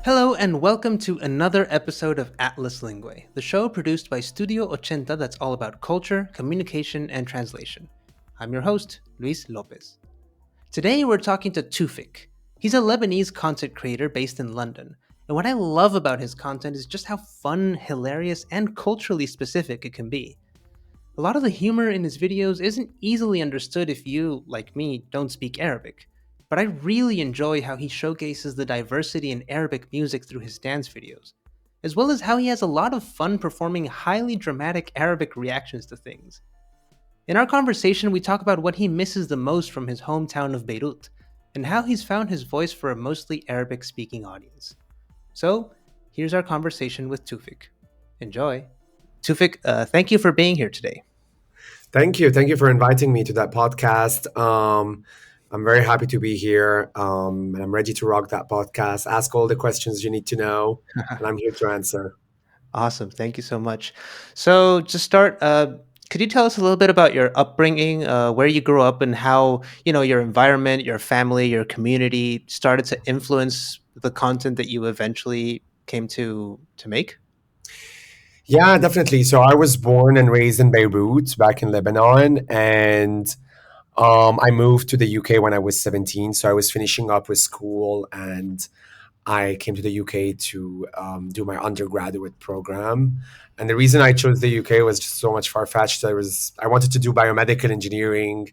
Hello and welcome to another episode of Atlas Lingue, the show produced by Studio Ochenta that's all about culture, communication, and translation. I'm your host, Luis Lopez. Today we're talking to Toufic. He's a Lebanese content creator based in London, and what I love about his content is just how fun, hilarious, and culturally specific it can be. A lot of the humor in his videos isn't easily understood if you, like me, don't speak Arabic, but I really enjoy how he showcases the diversity in Arabic music through his dance videos, as well as how he has a lot of fun performing highly dramatic Arabic reactions to things. In our conversation, we talk about what he misses the most from his hometown of Beirut, and how he's found his voice for a mostly Arabic speaking audience. So, here's our conversation with Tufik. Enjoy! Tufik, thank you for being here today. Thank you. Thank you for inviting me to that podcast. I'm very happy to be here. And I'm ready to rock that podcast. Ask all the questions you need to know, and I'm here to answer. Awesome. Thank you so much. So, to start, could you tell us a little bit about your upbringing, where you grew up, and how your environment, your family, your community started to influence the content that you eventually came to make? Yeah, definitely. So I was born and raised in Beirut, back in Lebanon, and I moved to the UK when I was 17. So I was finishing up with school, and I came to the UK to do my undergraduate program. And the reason I chose the UK was just so much far fetched. I wanted to do biomedical engineering,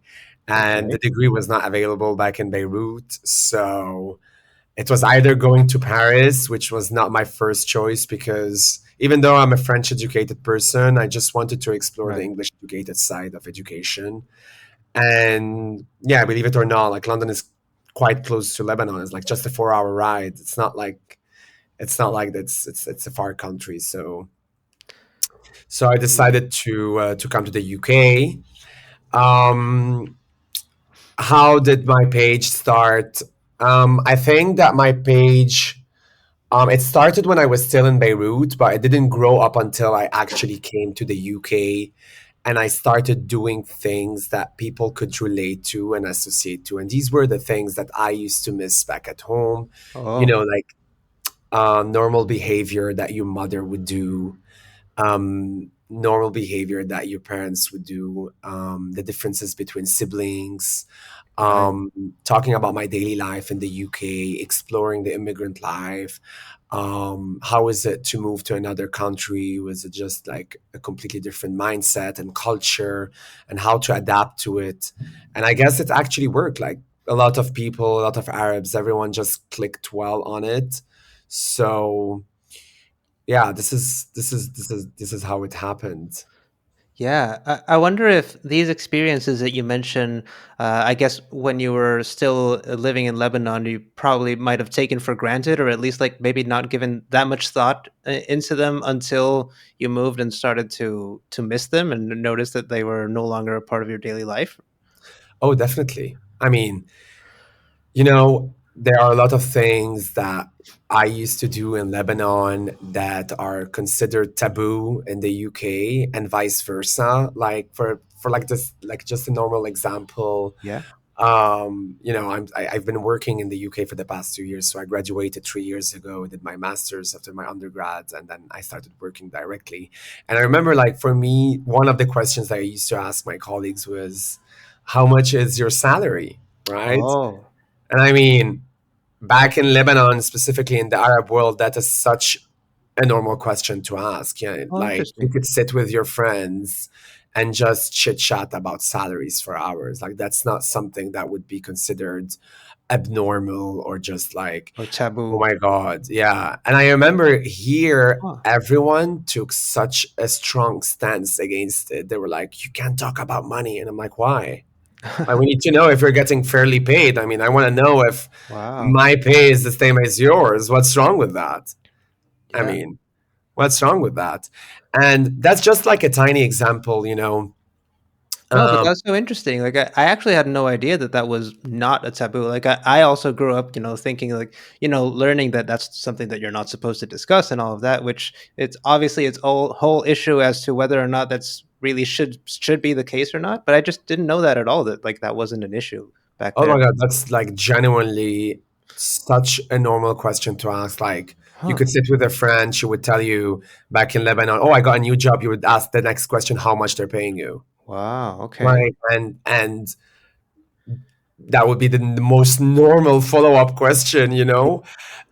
and Okay. the degree was not available back in Beirut. So it was either going to Paris, which was not my first choice because even though I'm a French educated person, I just wanted to explore the Right. English educated side of education. And yeah, believe it or not, like London is quite close to Lebanon. It's like just a 4 hour ride. It's not like it's a far country. So I decided to come to the UK. Um, how did my page start? I think that my page it started when I was still in Beirut, but it didn't grow up until I actually came to the UK and I started doing things that people could relate to and associate to. And these were the things that I used to miss back at home. Oh, Like normal behavior that your mother would do, normal behavior that your parents would do, the differences between siblings, right. um, talking about my daily life in the UK, exploring the immigrant life. How is it to move to another country? Was it just like a completely different mindset and culture, and how to adapt to it? And I guess it actually worked. Like a lot of people, a lot of Arabs, everyone just clicked well on it. So yeah, this is how it happened. Yeah, I wonder if these experiences that you mentioned, I guess when you were still living in Lebanon, you probably might have taken for granted, or at least like maybe not given that much thought into them until you moved and started to miss them and notice that they were no longer a part of your daily life. Oh, definitely. I mean, there are a lot of things that I used to do in Lebanon that are considered taboo in the UK and vice versa. Like for like this, like just a normal example, Yeah. I've been working in the UK for the past 2 years. So I graduated 3 years ago, did my master's after my undergrad, and then I started working directly. And I remember, like, for me, one of the questions that I used to ask my colleagues was, how much is your salary? Right. Oh, And I mean, back in Lebanon, specifically in the Arab world, that is such a normal question to ask. Yeah, oh, like you interesting. could sit with your friends and just chit chat about salaries for hours. Like that's not something that would be considered abnormal or just like, Or oh taboo. my God. Yeah. And I remember here, Huh. everyone took such a strong stance against it. They were like, you can't talk about money. And I'm like, why? Like, we need to know if you're getting fairly paid. I mean, I want to know if Wow. my pay is the same as yours. What's wrong with that? I Yeah. mean, what's wrong with that? And that's just like a tiny example. No, but Um, that's so interesting. Like, I actually had no idea that that was not a taboo. Like, I also grew up, thinking like, learning that that's something that you're not supposed to discuss and all of that. Which it's obviously its whole issue as to whether or not that's really should be the case or not. But I just didn't know that at all. That like that wasn't an issue back oh there. my God, that's like genuinely such a normal question to ask. Like, You Huh. could sit with a friend, she would tell you back in Lebanon, oh, I got a new job. You would ask the next question, how much they're paying you. Wow. Okay. Right. And that would be the most normal follow-up question, you know?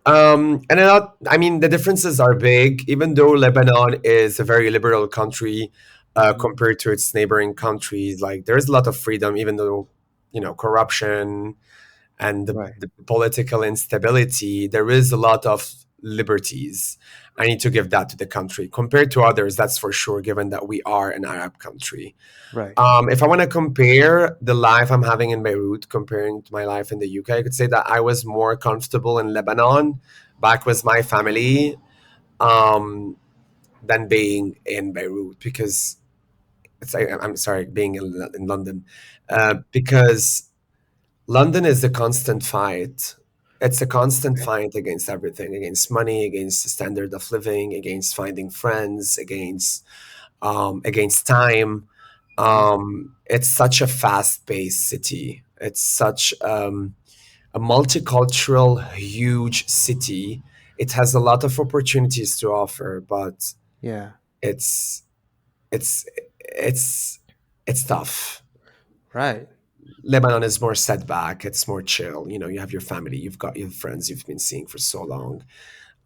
And I mean, the differences are big, even though Lebanon is a very liberal country Mhm. compared to its neighboring countries. Like, there's a lot of freedom, even though, corruption and Right. the political instability, there is a lot of liberties. I need to give that to the country compared to others, that's for sure, given that we are an Arab country. Right. If I want to compare the life I'm having in Beirut comparing to my life in the UK, I could say that I was more comfortable in Lebanon, back with my family, um, than being in Beirut because I'm sorry, being in London, because London is a constant fight. It's a constant Okay. fight against everything, against money, against the standard of living, against finding friends, against time. Mhm. It's such a fast-paced city. It's such a multicultural, huge city. It has a lot of opportunities to offer, but Yeah. it's it's it's it's tough. Right. Lebanon is more setback. It's more chill. You know, you have your family, you've got your friends you've been seeing for so long,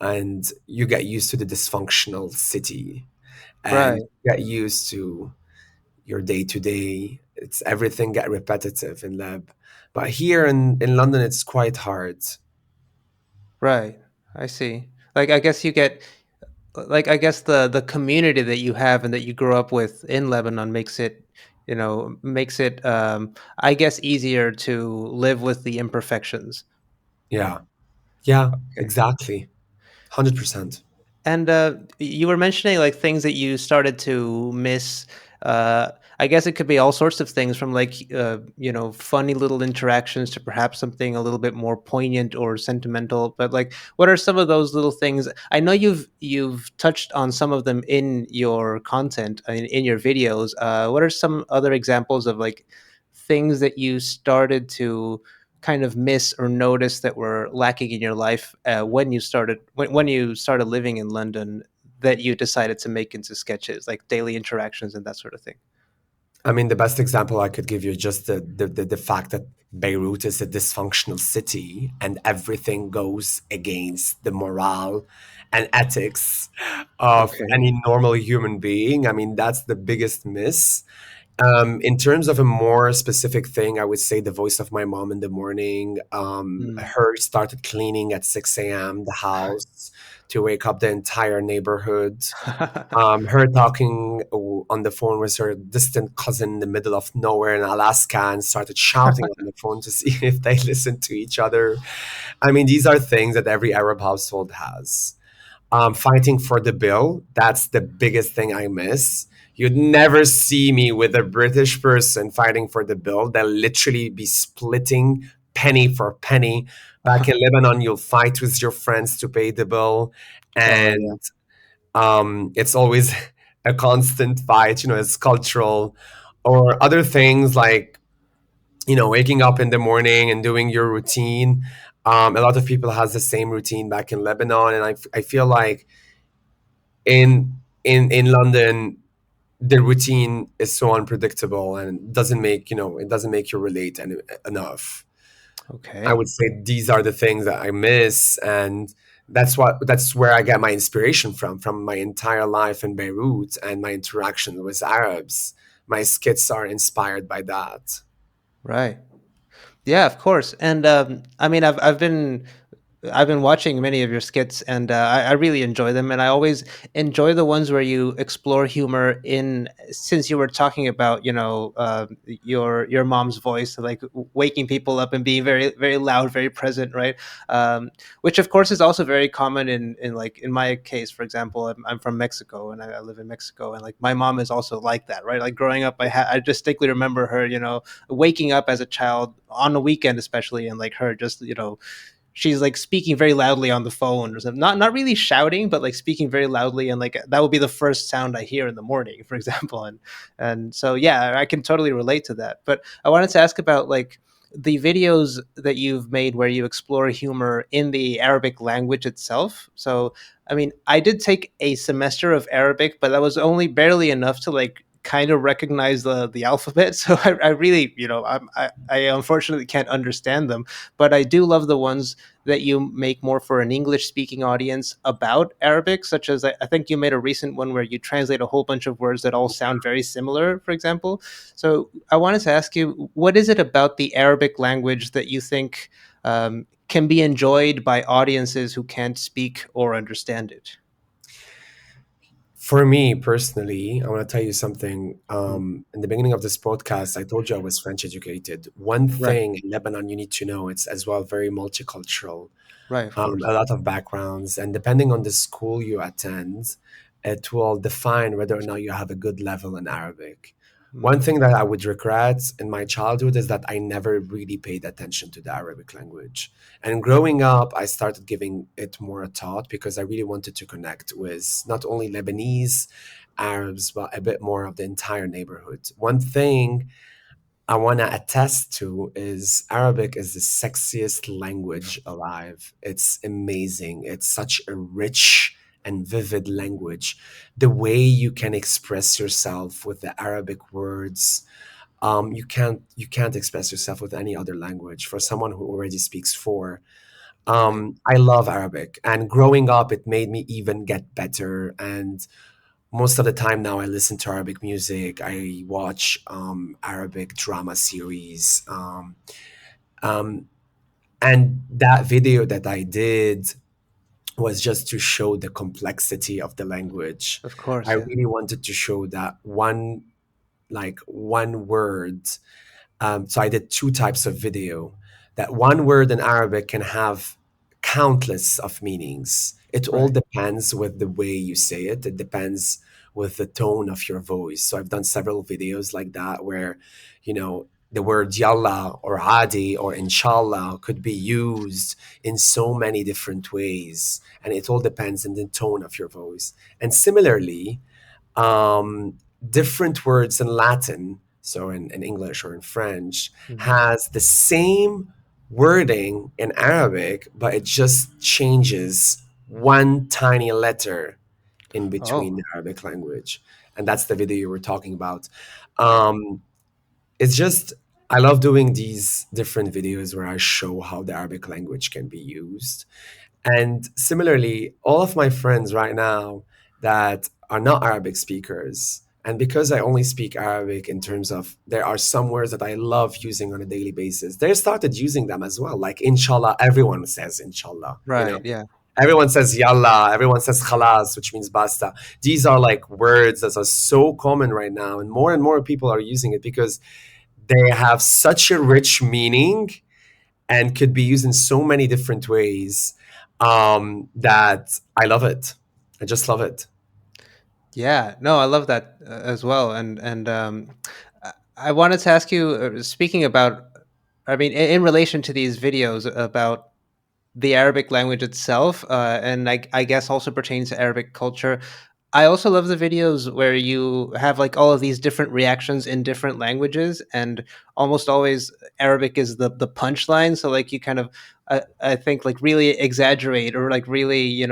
and you get used to the dysfunctional city, and Right. get used to your day to day. It's everything get repetitive in Leb, but here in London, it's quite hard. Right. I see. Like I guess you get like I guess the community that you have and that you grew up with in Lebanon makes it, makes it I guess easier to live with the imperfections. Yeah, yeah, Okay. exactly, 100%. And you were mentioning like things that you started to miss. Uh, I guess it could be all sorts of things from like funny little interactions to perhaps something a little bit more poignant or sentimental. But like, what are some of those little things? I know you've touched on some of them in your content in your videos. What are some other examples of like things that you started to kind of miss or notice that were lacking in your life when you started living in London that you decided to make into sketches, like daily interactions and that sort of thing? I mean, the best example I could give you is just the fact that Beirut is a dysfunctional city and everything goes against the morale and ethics of Okay. any normal human being. I mean, that's the biggest miss. In terms of a more specific thing, I would say the voice of my mom in the morning. Mm. Her started cleaning at 6 a.m. the house to wake up the entire neighborhood. Her talking on the phone with her distant cousin in the middle of nowhere in Alaska and started shouting on the phone to see if they listen to each other. I mean, these are things that every Arab household has. Fighting for the bill, that's the biggest thing I miss. You'd never see me with a British person fighting for the bill. They'll literally be splitting penny for penny. Back in Lebanon, you'll fight with your friends to pay the bill. Oh yeah. And it's always a constant fight, it's cultural. Or other things like, waking up in the morning and doing your routine. A lot of people has the same routine back in Lebanon, and I feel like in London, the routine is so unpredictable and it doesn't make you relate enough. I Okay. would say these are the things that I miss, and that's where I get my inspiration from my entire life in Beirut and my interaction with Arabs. My skits are inspired by that. Right. Yeah, of course. And I mean, I've been watching many of your skits, and I really enjoy them. And I always enjoy the ones where you explore humor in. Since you were talking about, your mom's voice, like waking people up and being very very loud, very present, right? Which of course is also very common in like in my case, for example, I'm from Mexico and I live in Mexico, and like my mom is also like that, right? Like growing up, I distinctly remember her, waking up as a child on a weekend, especially, and like her just she's like speaking very loudly on the phone or something. Not really shouting, but like speaking very loudly, and like that would be the first sound I hear in the morning, for example. And so yeah, I can totally relate to that. But I wanted to ask about like the videos that you've made where you explore humor in the Arabic language itself. So, I mean, I did take a semester of Arabic, but that was only barely enough to like kind of recognize the alphabet. So I really, I unfortunately can't understand them, but I do love the ones that you make more for an English speaking audience about Arabic, such as I think you made a recent one where you translate a whole bunch of words that all sound very similar, for example. So I wanted to ask you, what is it about the Arabic language that you think can be enjoyed by audiences who can't speak or understand it? For me personally, I want to tell you something. Mm. In the beginning of this podcast, I told you I was French educated. One Right, thing in Lebanon you need to know, it's as well very multicultural, right, of course. a lot of backgrounds, and depending on the school you attend, it will define whether or not you have a good level in Arabic. One Mm, thing that I would regret in my childhood is that I never really paid attention to the Arabic language. And growing up, I started giving it more a thought because I really wanted to connect with not only Lebanese Arabs, but a bit more of the entire neighborhood. One thing I want to attest to is Arabic is the sexiest language alive. It's amazing. It's such a rich and vivid language. The way you can express yourself with the Arabic words, you can't express yourself with any other language. For someone who already speaks four, right. I love Arabic, and growing up, it made me even get better. And most of the time now, I listen to Arabic music. I watch Arabic drama series, um, and that video that I did was just to show the complexity of the language. Of I course, yeah. really wanted to show that one word. So I did two types of video. That one word in Arabic can have countless of meanings. It all Right. depends with the way you say it. It depends with the tone of your voice. So I've done several videos like that where, the word yalla or adi or inshallah could be used in so many different ways. And it all depends on the tone of your voice. And similarly, um, different words in Latin, so in English or in French, Mhm. has the same wording in Arabic, but it just changes one tiny letter in between Oh, the Arabic language. And that's the video you were talking about. right. Um, it's just, I love doing these different videos where I show how the Arabic language can be used. And similarly, all of my friends right now that are not Arabic speakers, and because I only speak Arabic in terms of there are some words that I love using on a daily basis, they started using them as well. Like inshallah, everyone says inshallah. Right, yeah. Everyone says yalla, everyone says khalas, which means basta. These are like words that are so common right now, and more people are using it because they have such a rich meaning and could be used in so many different ways that I love it. I just love it. Yeah, no, I love that as well. And I wanted to ask you, speaking about, I mean, in relation to these videos about the Arabic language itself, and I guess also pertains to Arabic culture. I also love the videos where you have like all of these different reactions in different languages, and almost always Arabic is the punchline. So like you kind of, I think like really exaggerate or like really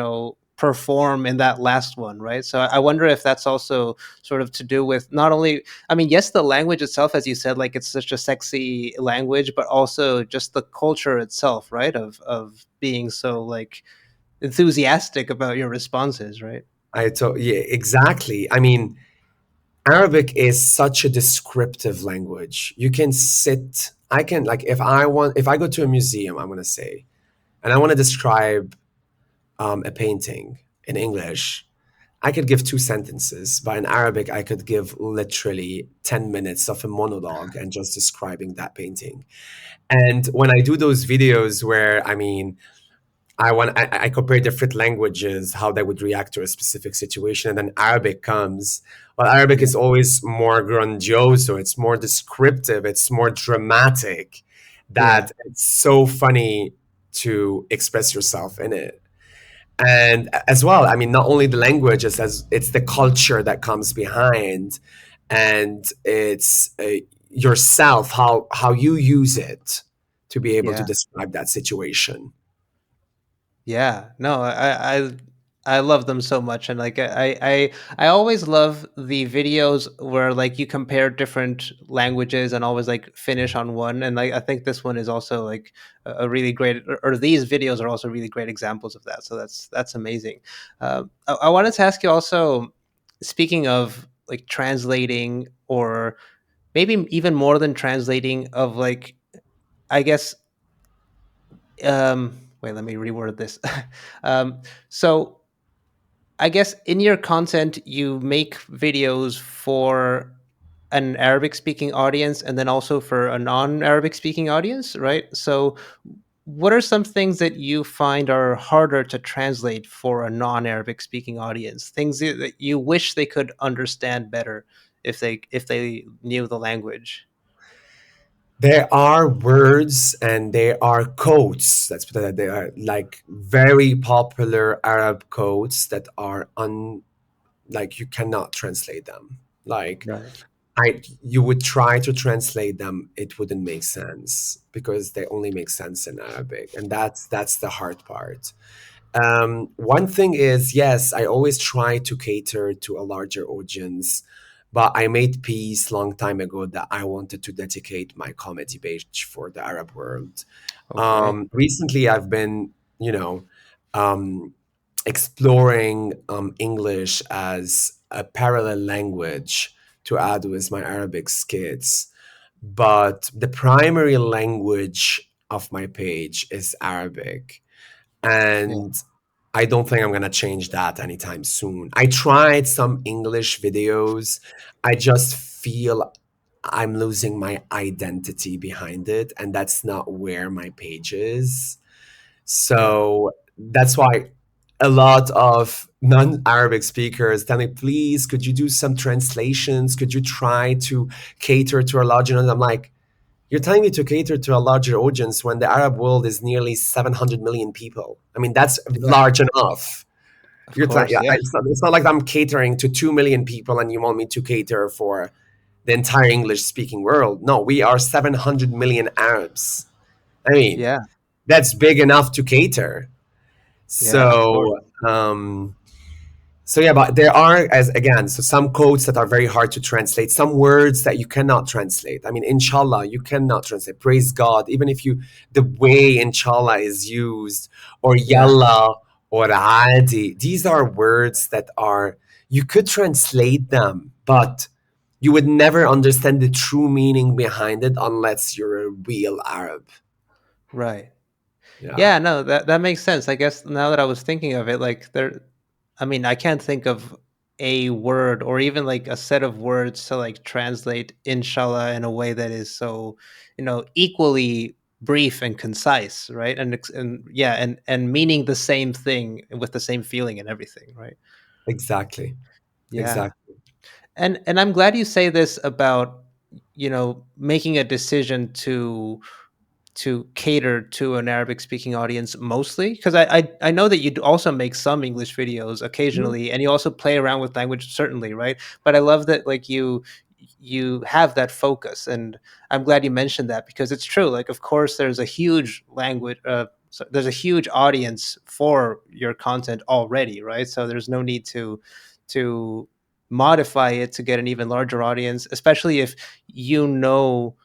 perform in that last one, right? So I wonder if that's also sort of to do with not only, I mean, yes, the language itself, as you said, like it's such a sexy language, but also just the culture itself, right? Of being so like enthusiastic about your responses, right? Yeah, exactly. I mean, Arabic is such a descriptive language. You can sit. I can like if I go to a museum, I'm gonna say, and I want to describe a painting in English. I could give two sentences, but in Arabic, I could give literally 10 minutes of a monologue and just describing that painting. And when I do those videos where, I mean, I compare different languages, how they would react to a specific situation, and then Arabic comes. Well, Arabic Yeah. is always more grandiose, so it's more descriptive, it's more dramatic. Yeah. That it's so funny to express yourself in it. And as well, I mean, not only the language, it's the culture that comes behind, and it's yourself, how you use it. to be able to Yeah. describe that situation. Yeah, no, I love them so much, and like I always love the videos where like you compare different languages and always like finish on one, and like I think this one is also like a really great, or these videos are also really great examples of that. So that's amazing. I wanted to ask you also, speaking of like translating, or maybe even more than translating, of like, I guess, wait, let me reword this. So I guess in your content you make videos for an Arabic speaking audience and then also for a non-Arabic speaking audience, right? So what are some things that you find are harder to translate for a non-Arabic speaking audience, things that you wish they could understand better if they knew the language? There are words and there are codes. Let's put it that they are like very popular Arab codes that are like you cannot translate them. Like Right. you would try to translate them, it wouldn't make sense because they only make sense in Arabic, and that's the hard part. One thing is, yes, I always try to cater to a larger audience, but I made peace long time ago that I wanted to dedicate my comedy page for the Arab world. Okay. Recently, I've been, you know, um, exploring English as a parallel language to add with my Arabic skits. But the primary language of my page is Arabic. Yeah. And I don't think I'm going to change that anytime soon. I tried some English videos. I just feel I'm losing my identity behind it. And that's not where my page is. Right. So that's why a lot of non-Arabic speakers tell me, please, could you do some translations? Could you try to cater to a larger audience? I'm like, you're telling me to cater to a larger audience when the Arab world is nearly 700 million people. I mean, that's Right. large enough. Of You're telling, course. yeah, Yeah. it's not like I'm catering to 2 million people and you want me to cater for the entire English speaking world. No, we are 700 million Arabs. I mean, Yeah. that's big enough to cater. Yeah. Of course. So, so yeah, but there are, as again, so some codes that are very hard to translate, some words that you cannot translate. I mean, inshallah, you cannot translate. Praise God, even if you, the way inshallah is used, or Yeah. yalla, or adi, these are words that are, you could translate them, but you would never understand the true meaning behind it unless you're a real Arab. Right. Yeah. Yeah, no, that makes sense. I guess now that I was thinking of it, like there, I mean, I can't think of a word or even like a set of words to like translate inshallah in a way that is so, equally brief and concise, right? And yeah, and meaning the same thing with the same feeling and everything, right? Exactly. Yeah. Exactly. And I'm glad you say this about, making a decision to cater to an Arabic speaking audience mostly, because I know that you also make some English videos Mhm. occasionally and you also play around with language, certainly, right? But I love that like you have that focus, and I'm glad you mentioned that because it's true. Like, of course there's a huge language, so there's a huge audience for your content already, right? So there's no need to modify it to get an even larger audience, especially if you know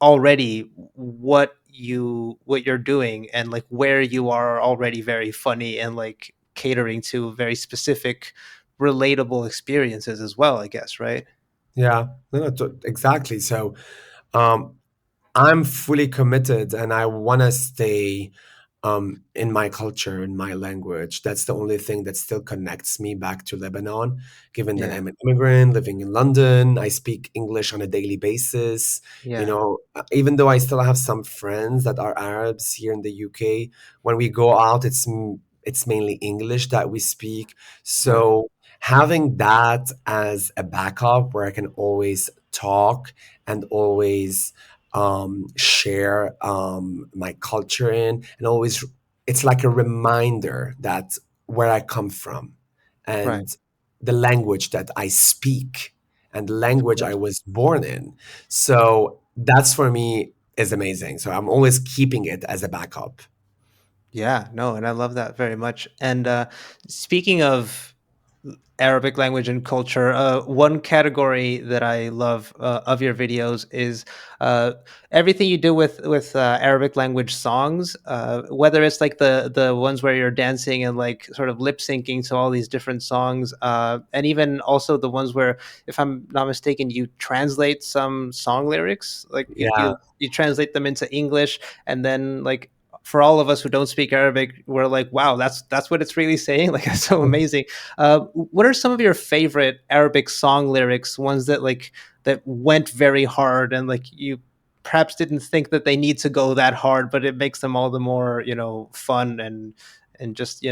already what you're doing and like where you are already very funny and like catering to very specific relatable experiences as well, I guess, right? Yeah, no, no, exactly. So, um, I'm fully committed and I want to stay in my culture, in my language. That's the only thing that still connects me back to Lebanon, given that Yeah. I'm an immigrant living in London. I speak English on a daily basis. Yeah. Even though I still have some friends that are Arabs here in the UK, when we go out, it's mainly English that we speak. Right. So having that as a backup where I can always talk and always share my culture in, and always it's like a reminder that where I come from Right. and the language that I speak and the Of language I course. was born in. So that's for me. is amazing. So I'm always keeping it as a backup. Yeah, no, and I love that very much. And speaking of Arabic language and culture, one category that I love of your videos is uh, everything you do with Arabic language songs. Whether it's like the ones where you're dancing and like sort of lip syncing to all these different songs, and even also the ones where, if I'm not mistaken, you translate some song lyrics, like Yeah. you translate them into English, and then like for all of us who don't speak Arabic, we're like, wow, that's what it's really saying. Like, that's so amazing. What are some of your favorite Arabic song lyrics? Ones that like that went very hard, and like you perhaps didn't think that they need to go that hard, but it makes them all the more fun and just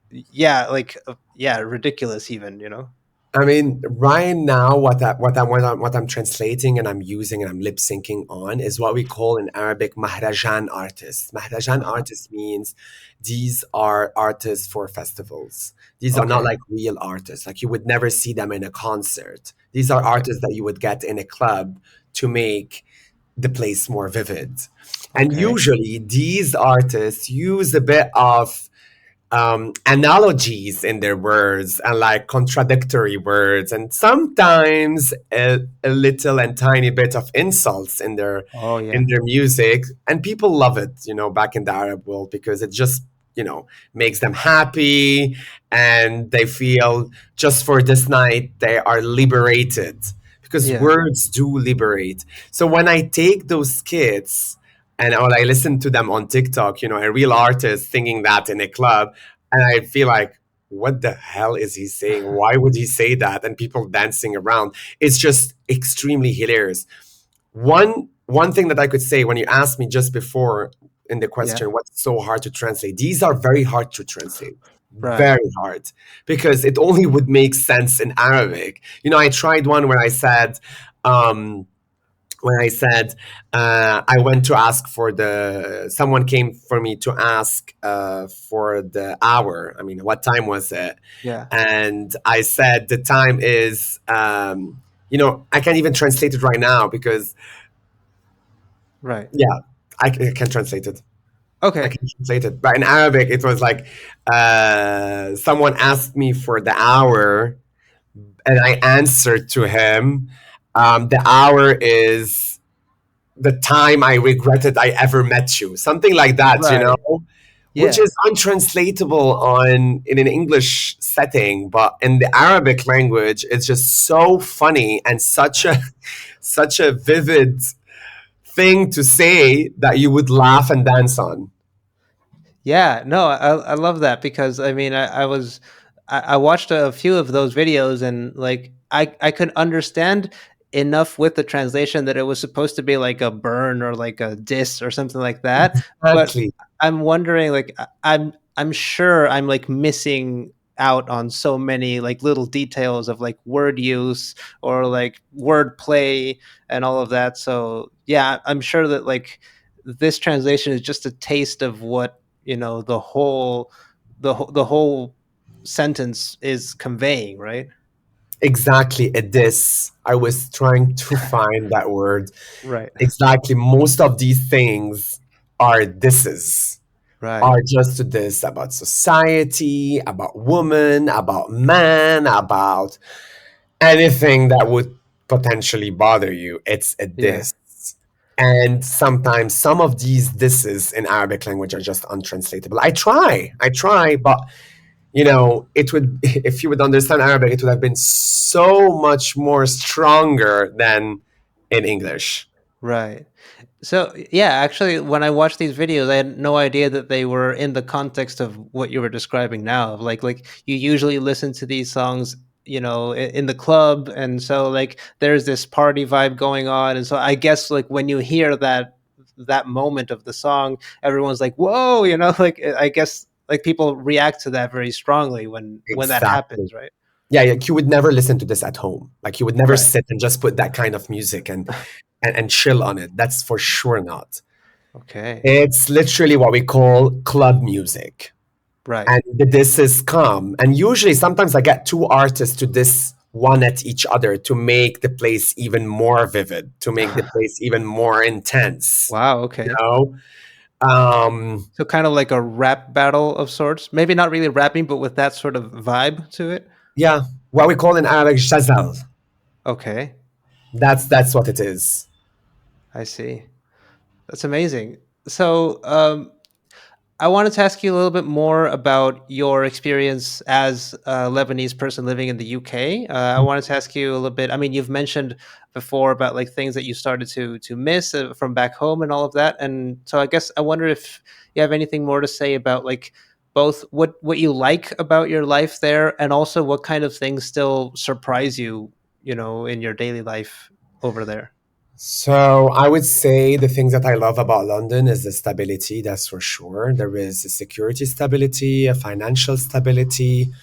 yeah, like yeah, ridiculous even. I mean, right now, what I'm translating and I'm using and I'm lip syncing on is what we call in Arabic mahrajan artists. Mahrajan Uh-huh. artists means these are artists for festivals. These are not Okay. like real artists. Like you would never see them in a concert. These are Okay. artists that you would get in a club to make the place more vivid. And Okay. usually, these artists use a bit of analogies in their words and like contradictory words and sometimes a little and tiny bit of insults Oh in yeah. their music, and people love it, back in the Arab world, because it just makes them happy, and they feel just for this night they are liberated, because Yeah. words do liberate. So when I take those skits and or I listen to them on TikTok, a real artist singing that in a club, and I feel like, what the hell is he saying? Why would he say that? And people dancing around. It's just extremely hilarious. One thing that I could say, when you asked me just before in the Yeah. question, what's so hard to translate? These are very hard to translate. Right. Very hard, because it only would make sense in Arabic. I tried one um, when I said I went to ask for someone came for me to ask for the hour. I mean, what time was it? Yeah. And I said the time is, I can't even translate it right now because, Right. yeah, I can translate it. I Okay. can translate it. But in Arabic, it was like someone asked me for the hour, and I answered to him, the hour is the time I regretted I ever met you. Something like that, Right. which Yeah. is untranslatable in an English setting, but in the Arabic language, it's just so funny and such a vivid thing to say that you would laugh and dance on. Yeah, no, I love that because I mean I watched a few of those videos and like I could understand enough with the translation that it was supposed to be like a burn or like a diss or something like that. But Exactly. I'm wondering like I'm sure I'm like missing out on so many like little details of like word use or like word play and all of that. So yeah, I'm sure that like this translation is just a taste of what the whole sentence is conveying, right? Exactly. A diss. I was trying to find that word. Right. Exactly. Most of these things are disses. Right. Are just this about society, about woman, about man, about anything that would potentially bother you. It's a Yeah. diss. And sometimes some of these disses in Arabic language are just untranslatable. I try, but it would, if you would understand Arabic, it would have been so much more stronger than in English. Right. So yeah, actually, when I watched these videos, I had no idea that they were in the context of what you were describing now. Of like you usually listen to these songs, in the club, and so like there's this party vibe going on, and so I guess like when you hear that moment of the song, everyone's like, "Whoa!" Like I guess like people react to that very strongly when that Exactly. happens, right? Yeah, you would never listen to this at home. Like you would never Right. sit and just put that kind of music and chill on it. That's for sure not. Okay. It's literally what we call club music. Right. And the disses come. And usually sometimes I get two artists to diss one at each other to make the place even more vivid, to make the place even more intense. Wow, You okay. know, um, So kind of like a rap battle of sorts. Maybe not really rapping, but with that sort of vibe to it. yeah, what we call in Arabic shazal. Okay, That's what it is. I see. That's amazing. So, I wanted to ask you a little bit more about your experience as a Lebanese person living in the UK. I wanted to ask you a little bit. I mean, you've mentioned before about like things that you started to miss from back home and all of that. And so, I guess I wonder if you have anything more to say about like both what you like about your life there, and also what kind of things still surprise you, in your daily life over there. So I would say the things that I love about London is the stability, that's for sure. There is a security stability, a financial stability.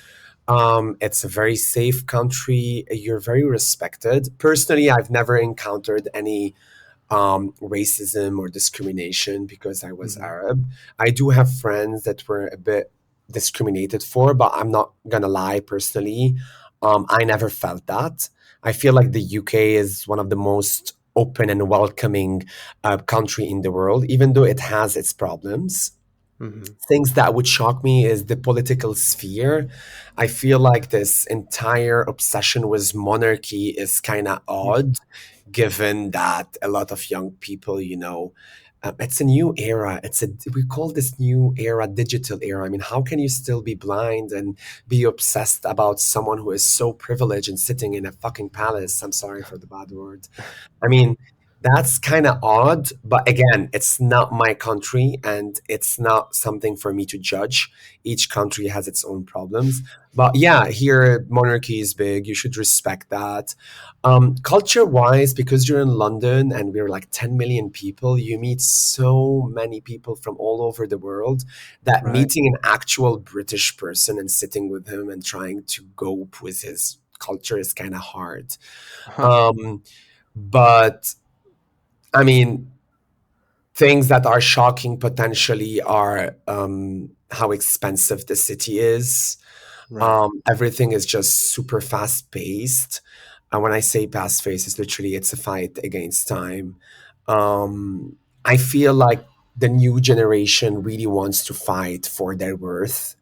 It's a very safe country. You're very respected. Personally, I've never encountered any racism or discrimination because I was Hmm. Arab. I do have friends that were a bit discriminated for, but I'm not gonna lie, personally, I never felt that. I feel like the UK is one of the most open and welcoming country in the world, even though it has its problems. Hmm. Things that would shock me is the political sphere. I feel like this entire obsession with monarchy is kind of odd, given that a lot of young people, it's a new era. We call this new era digital era. I mean, how can you still be blind and be obsessed about someone who is so privileged and sitting in a fucking palace? I'm sorry for the bad word. I mean, that's kind of odd, but again, it's not my country and it's not something for me to judge. Each country has its own problems. But yeah, here monarchy is big. You should respect that. Culture wise, because you're in London and we're like 10 million people, you meet so many people from all over the world that Right. meeting an actual British person and sitting with him and trying to cope with his culture is kind of hard. Huh. Um, but I mean, things that are shocking potentially are how expensive the city is. Right. Everything is just super fast paced. And when I say fast paced, it's literally it's a fight against time. I feel like the new generation really wants to fight for their worth,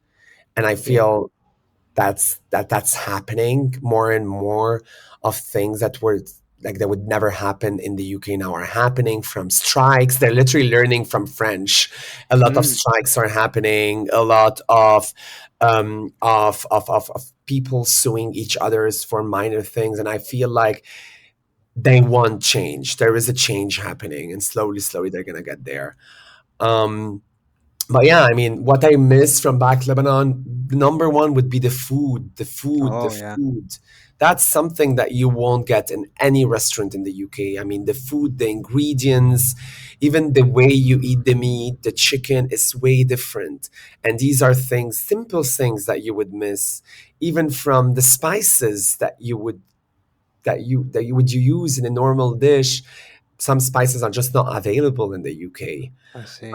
and I Yeah. feel that's happening. More and more of things that were like that would never happen in the UK now are happening, from strikes. They're literally learning from French. A lot of Mm. strikes are happening. A lot of people suing each others for minor things, and I feel like they want change. There is a change happening, and slowly, slowly, they're gonna get there. Um, but yeah, I mean, what I miss from back Lebanon, number one would be the food, the food, the Oh yeah. food. That's something that you won't get in any restaurant in the UK. I mean, the food, the ingredients, even the way you eat the meat, the chicken is way different. And these are things, simple things that you would miss, even from the spices that you would use in a normal dish. Some spices are just not available in the UK. I see.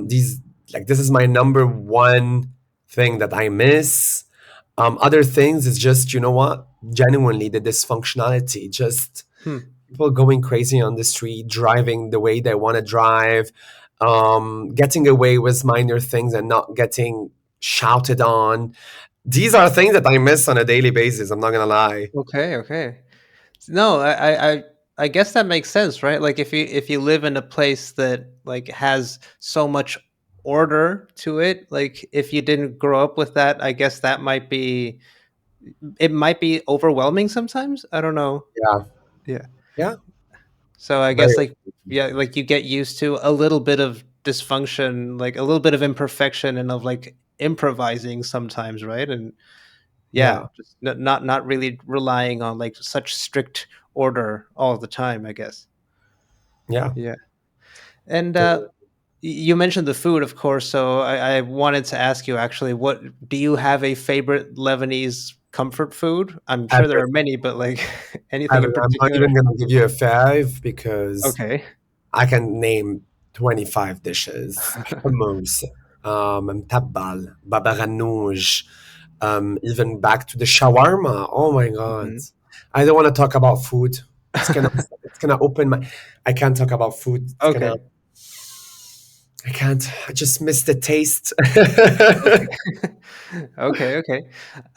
These like this is my number one thing that I miss. Other things is just, you know what, genuinely the dysfunctionality, just Hmm. people going crazy on the street, driving the way they want to drive, getting away with minor things and not getting shouted on. These are things that I miss on a daily basis, I'm not gonna lie. Okay. Okay. No, I guess that makes sense, right? Like if you live in a place that like has so much order to it, like if you didn't grow up with that, I guess that might be overwhelming sometimes. I don't know. Yeah, Yeah. yeah, So I very. guess like yeah, like you get used to a little bit of dysfunction, like a little bit of imperfection and of like improvising sometimes, right? And yeah, Yeah, just not really relying on like such strict order all the time, I guess. yeah. Yeah. And Totally. you mentioned the food, of course. So I wanted to ask you actually, what do you have a favorite Lebanese comfort food? I'm sure there are many, but like anything in I'm not particular? even gonna give you a five because Okay. I can name 25 dishes. Hummus, mtabbal, baba ghanoush, even back to the shawarma. Oh my God. Mhm. I don't want to talk about food. It's gonna open my. I can't talk about food. It's gonna. Okay. I can't. I just miss the taste. Okay. Okay, okay.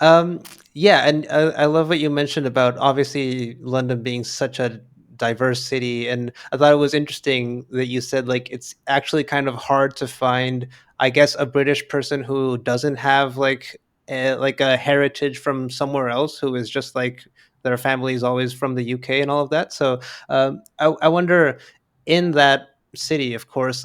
Um, yeah, and I love what you mentioned about obviously London being such a diverse city, and I thought it was interesting that you said like it's actually kind of hard to find, I guess, a British person who doesn't have like a heritage from somewhere else, who is just like their family is always from the UK and all of that. So I wonder in that city, of course,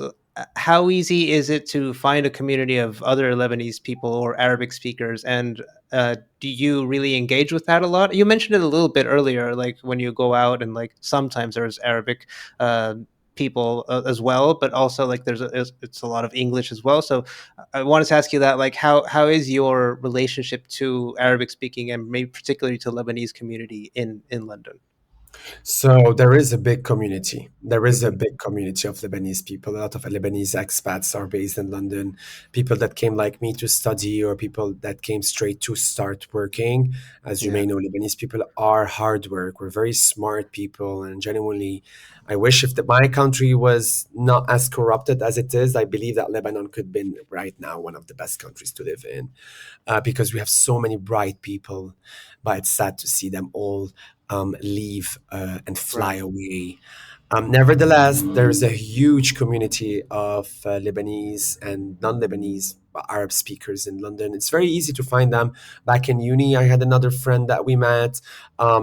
how easy is it to find a community of other Lebanese people or Arabic speakers? And do you really engage with that a lot? You mentioned it a little bit earlier, like when you go out and like sometimes there's Arabic uh, people as well, but also like it's a lot of English as well. So I wanted to ask you that, like, how is your relationship to Arabic speaking and maybe particularly to Lebanese community in London? So there is a big community. There is a Hmm. big community of Lebanese people. A lot of Lebanese expats are based in London. People that came like me to study, or people that came straight to start working. As you Yeah. may know, Lebanese people are hard work. We're very smart people, and genuinely, I wish if my country was not as corrupted as it is. I believe that Lebanon could be right now one of the best countries to live in, because we have so many bright people, but it's sad to see them all leave and fly Right. away. Nevertheless, there's a huge community of Lebanese and non-Lebanese Arab speakers in London. It's very easy to find them. Back in uni, I had another friend that we met.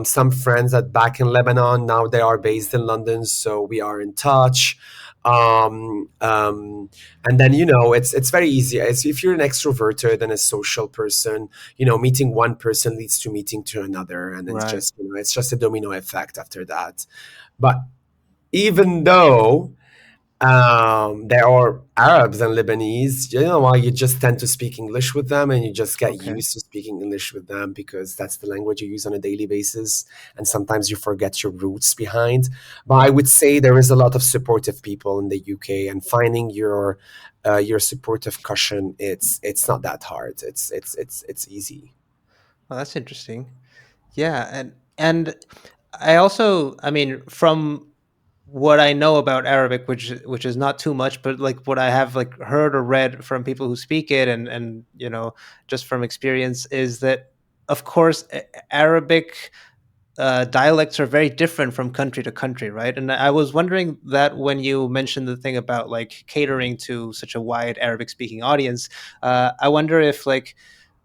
Some friends that back in Lebanon, now they are based in London, so we are in touch. Um, um, and then it's very easy. If you're an extroverted and a social person, meeting one person leads to meeting to another, and it's Right. just it's just a domino effect after that. But even though there are Arabs and Lebanese, why you just tend to speak English with them, and you just get Okay. used to speaking English with them because that's the language you use on a daily basis. And sometimes you forget your roots behind. But I would say there is a lot of supportive people in the UK, and finding your supportive cushion, it's not that hard. It's easy. Well, that's interesting. Yeah, and I also, I mean, from what I know about Arabic, which is not too much, but like what I have like heard or read from people who speak it, and just from experience, is that of course Arabic dialects are very different from country to country, right? And I was wondering that when you mentioned the thing about like catering to such a wide Arabic speaking audience, I wonder if like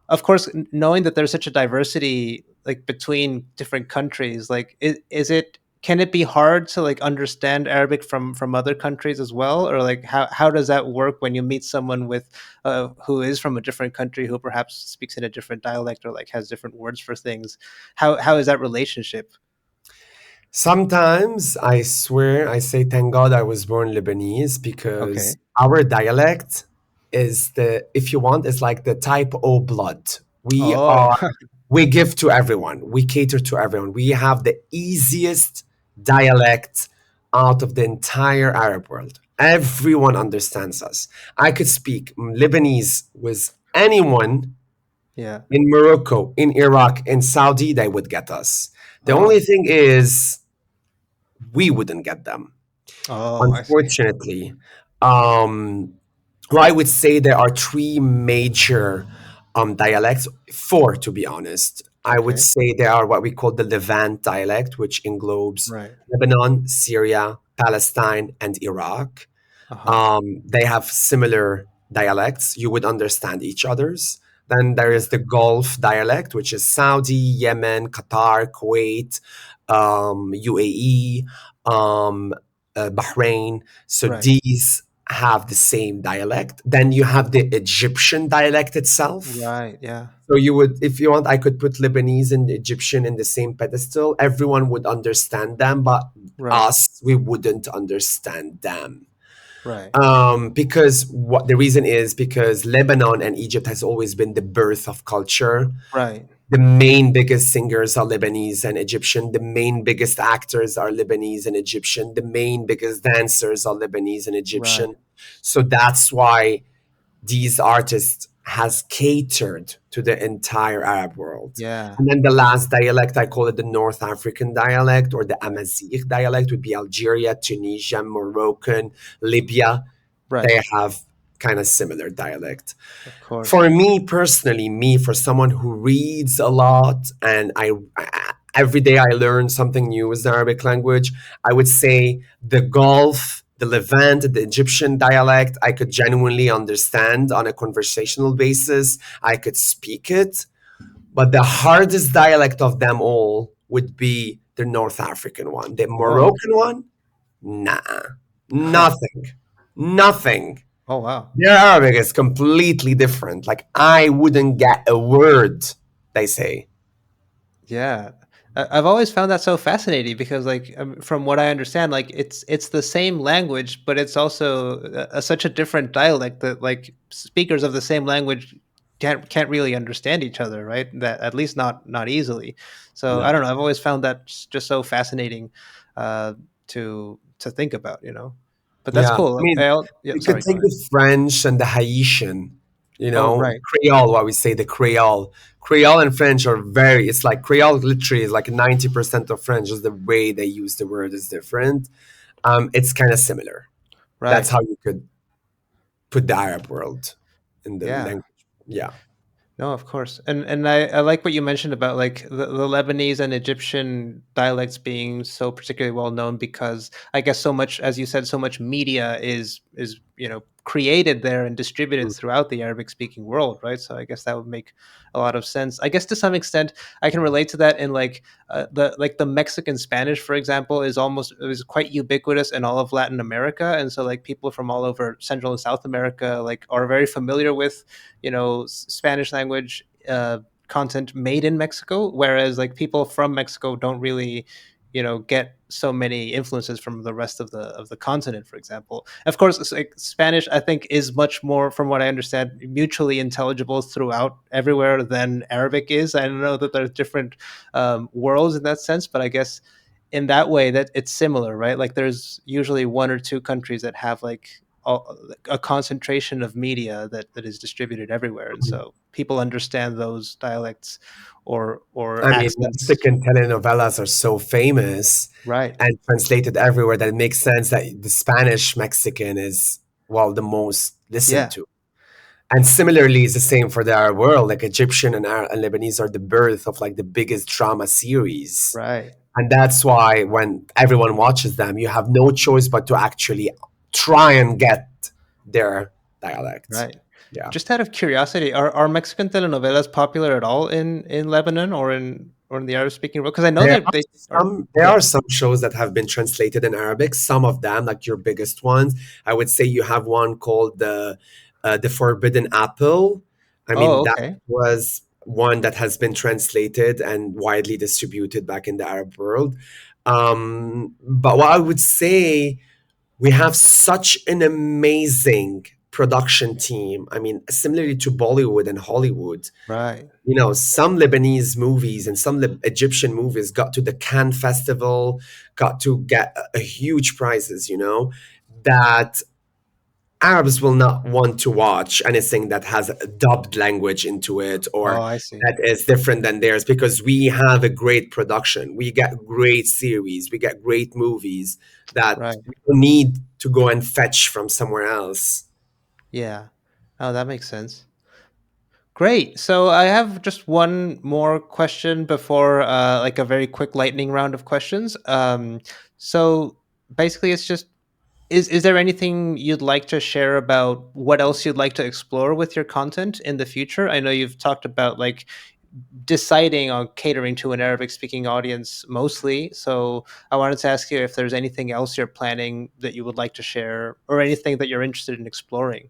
of course knowing that there's such a diversity like between different countries, like is it can it be hard to like understand Arabic from other countries as well, or like how does that work when you meet someone with who is from a different country who perhaps speaks in a different dialect or like has different words for things? How is that relationship? Sometimes I swear I say thank God I was born Lebanese, Okay. because our dialect is if you want, it's like the type O blood. We Oh. are we give to everyone. We cater to everyone. We have the easiest dialect out of the entire Arab world. Everyone understands us. I could speak Lebanese with anyone Yeah. in Morocco, in Iraq, in Saudi, they would get us. The Oh. only thing is we wouldn't get them, Oh, I see. unfortunately. Um, well, I would say there are three major dialects, four to be honest. I would Okay. say there are what we call the Levant dialect, which englobes Right. Lebanon, Syria, Palestine, and Iraq. Uh-huh. They have similar dialects. You would understand each other's. Then there Yeah. is the Gulf dialect, which is Saudi, Yemen, Qatar, Kuwait, UAE, um, Bahrain. So Right. these have the same dialect. Then you have the Egyptian dialect itself. Right. Yeah. So you would, if you want, I could put Lebanese and Egyptian in the same pedestal. Everyone would understand them, but Right. us, we wouldn't understand them. Right. Because what the reason is, because Lebanon and Egypt has always been the birth of culture. Right. The main biggest singers are Lebanese and Egyptian. The main biggest actors are Lebanese and Egyptian. The main biggest dancers are Lebanese and Right. Egyptian. So that's why these artists has catered to the entire Arab world. Yeah. And then the last dialect, I call it the North African dialect or the Right. Amazigh dialect, would be Algeria, Tunisia, Moroccan, Libya. Right. They have kind of similar dialect. Of course. For me personally, me for someone who reads a lot and every day I learn something new with the Arabic language, I would say the Gulf, the Levant, the Egyptian dialect, I could genuinely understand on a conversational basis. I could speak it, but the hardest dialect of them all would be the North African one. The Whoa. Moroccan one, nah, nothing, nothing. Oh wow. Their Arabic is completely different. Like I wouldn't get a word they say. Yeah. I've always found that so fascinating because, like, from what I understand, like it's the same language, but it's also such a different dialect that like speakers of the same language can't really understand each other, right? That at least not easily. So I No. don't know. I've always found that just so fascinating uh, to think about, But that's Yeah. I cool. mean, Yeah. you could Sorry. Go take ahead. the French and the Haitian, Oh right. Creole, what we say, the Creole. Creole and French are very, it's like Creole literally is like 90% of French, just the way they use the word is different. It's kind of similar. That's Right. how you could put the Arab world in the Yeah. language. Yeah. No, of course, and I like what you mentioned about like the Lebanese and Egyptian dialects being so particularly well known because I guess so much, as you said, so much media is created there and distributed Mm. throughout the Arabic speaking world, right? So I guess that would make a lot of sense. I guess to some extent I can relate to that in like the Mexican Spanish, for example, is quite ubiquitous in all of Latin America, and so like people from all over Central and South America like are very familiar with Spanish language content made in Mexico, whereas like people from Mexico don't really get so many influences from the rest of the continent, for example. Of course, it's like Spanish I think is much more, from what I understand, mutually intelligible throughout everywhere than Arabic is. I know that there's different worlds in that sense, but I guess in that way that it's similar, right? Like there's usually one or two countries that have like a concentration of media that is distributed everywhere, and so people understand those dialects or I mean, accents. Mexican telenovelas are so famous Right. and translated everywhere that it makes sense that the Spanish Mexican is, well, the most listened Yeah. to. And similarly, it's the same for the Arab world. Like Egyptian and Lebanese are the birth of like the biggest drama series. Right. And that's why when everyone watches them, you have no choice but to actually try and get their dialect. Right. Yeah. Just out of curiosity, are Mexican telenovelas popular at all in Lebanon or in the Arab speaking world? Because I know There that are they are. there Yeah. are some shows that have been translated in Arabic. Some of them, like your biggest ones, I would say you have one called the Forbidden Apple. I mean, Oh, that okay. was one that has been translated and widely distributed back in the Arab world. But what I would say, we have such an amazing production team. I mean, similarly to Bollywood and Hollywood, Right. some Lebanese movies and some Egyptian movies got to the Cannes Festival, got to get a huge prizes, that Arabs will not want to watch anything that has a dubbed language into it Oh, or I see. that is different than theirs because we have a great production. We get great series, we get great movies that Right. we don't need to go and fetch from somewhere else. Yeah. Oh, that makes sense. Great. So I have just one more question before like a very quick lightning round of questions. So basically it's just is there anything you'd like to share about what else you'd like to explore with your content in the future? I know you've talked about like deciding on catering to an Arabic speaking audience mostly. So I wanted to ask you if there's anything else you're planning that you would like to share or anything that you're interested in exploring.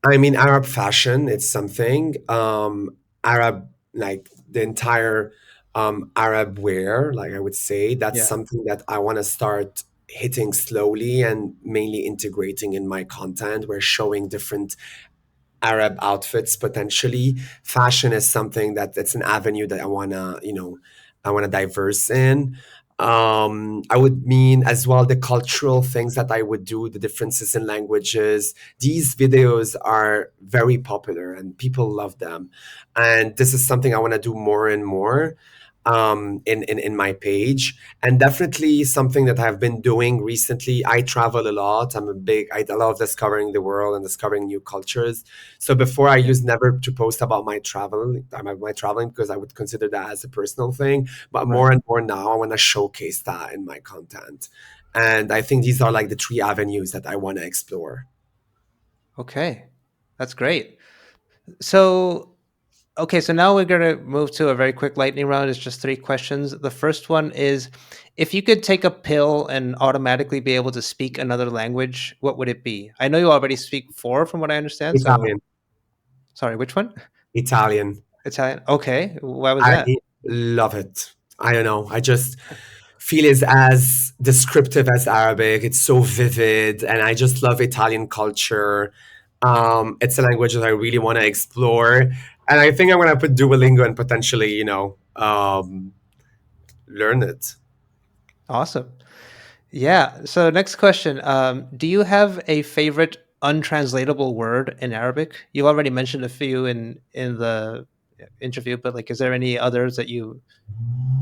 I mean, Arab fashion, it's something. Arab, like the entire Arab wear, like I would say, that's Yeah. something that I want to start hitting slowly and mainly integrating in my content. We're showing different Arab outfits potentially. Fashion is something that it's an avenue that I wanna diverse in. I would mean as well the cultural things that I would do, the differences in languages. These videos are very popular and people love them. And this is something I want to do more and more in my page. And definitely something that I've been doing recently. I travel a lot. I love discovering the world and discovering new cultures. So before I Okay. used never to post about my traveling because I would consider that as a personal thing. But Right. more and more now, I want to showcase that in my content. And I think these are like the three avenues that I want to explore. Okay. That's great. So, okay, so now we're going to move to a very quick lightning round. It's just three questions. The first one is, if you could take a pill and automatically be able to speak another language, what would it be? I know you already speak four from what I understand. So, Italian. sorry, which one? Italian. Italian. Okay. Why was I that? love it. I don't know. I just feel it's as descriptive as Arabic. It's so vivid, and I just love Italian culture. It's a language that I really want to explore, and I think I'm gonna put Duolingo and potentially, learn it. Awesome. Yeah. So, next question. Do you have a favorite untranslatable word in Arabic? You already mentioned a few in the interview, but like, is there any others that you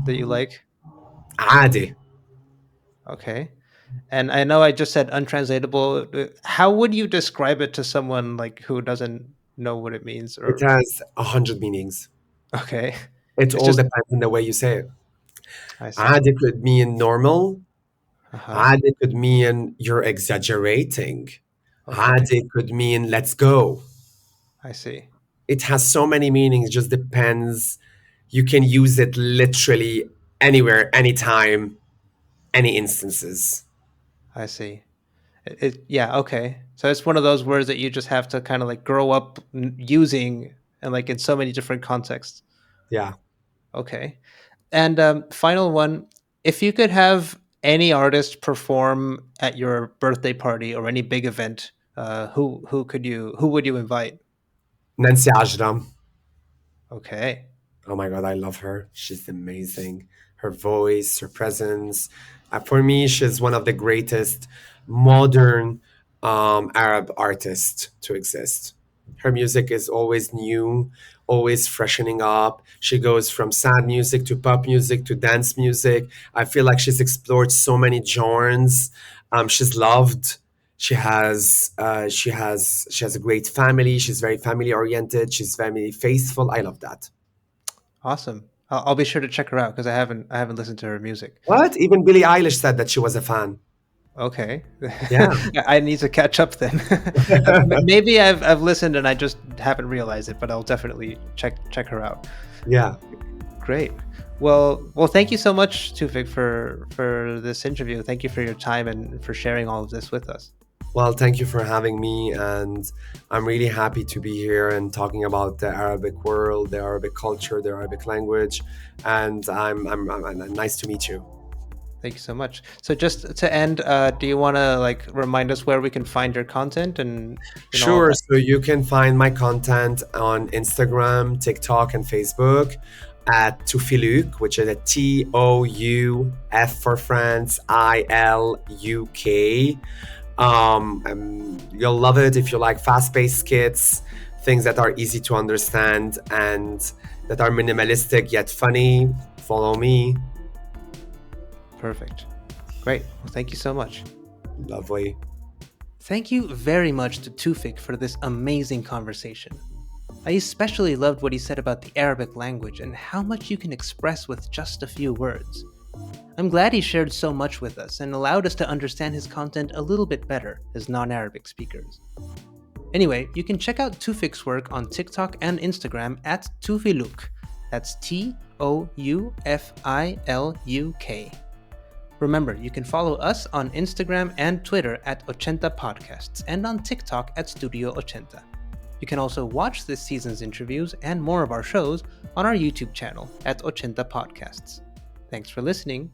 like? عادي. Okay. And I know I just said untranslatable. How would you describe it to someone like who doesn't know what it means? It Or has 100 meanings. okay, It it's all just depends on the way you say it. I see. عادي could mean normal. Uh huh. عادي could mean you're exaggerating. Okay, عادي could mean let's go. I see. It has so many meanings, just depends. You can use it literally anywhere, anytime, any instances. I see. Yeah. Okay. So it's one of those words that you just have to kind of like grow up using, and like in so many different contexts. Yeah. Okay. And final one, if you could have any artist perform at your birthday party or any big event, who would you invite? Nancy Ajram. Okay. Oh my God, I love her. She's amazing. Her voice, her presence. For me, she's one of the greatest modern Arab artists to exist. Her music is always new, always freshening up. She goes from sad music to pop music to dance music. I feel like she's explored so many genres. She's loved. She has a great family. She's very family oriented. She's family faithful. I love that. Awesome. I'll be sure to check her out because I haven't listened to her music. What? Even Billie Eilish said that she was a fan. Okay. Yeah, I need to catch up then. Maybe I've listened and I just haven't realized it, but I'll definitely check her out. yeah. Great. Well, thank you so much, Tufik, for this interview. Thank you for your time and for sharing all of this with us. Well, thank you for having me, and I'm really happy to be here and talking about the Arabic world, the Arabic culture, the Arabic language, and I'm nice to meet you. Thank you so much. So just to end, do you want to like remind us where we can find your content and all of Sure. that? So you can find my content on Instagram, TikTok, and Facebook at Toufiluk, which is a TOUF for France, ILUK. You'll love it if you like fast-paced skits, things that are easy to understand and that are minimalistic yet funny. Follow me. Perfect. Great. Well, thank you so much. Lovely. Thank you very much to Tufik for this amazing conversation. I especially loved what he said about the Arabic language and how much you can express with just a few words. I'm glad he shared so much with us and allowed us to understand his content a little bit better as non Arabic speakers. Anyway, you can check out Tufik's work on TikTok and Instagram at Tufiluk. That's TOUFILUK. Remember, you can follow us on Instagram and Twitter at Ochenta Podcasts and on TikTok at Studio Ochenta. You can also watch this season's interviews and more of our shows on our YouTube channel at Ochenta Podcasts. Thanks for listening.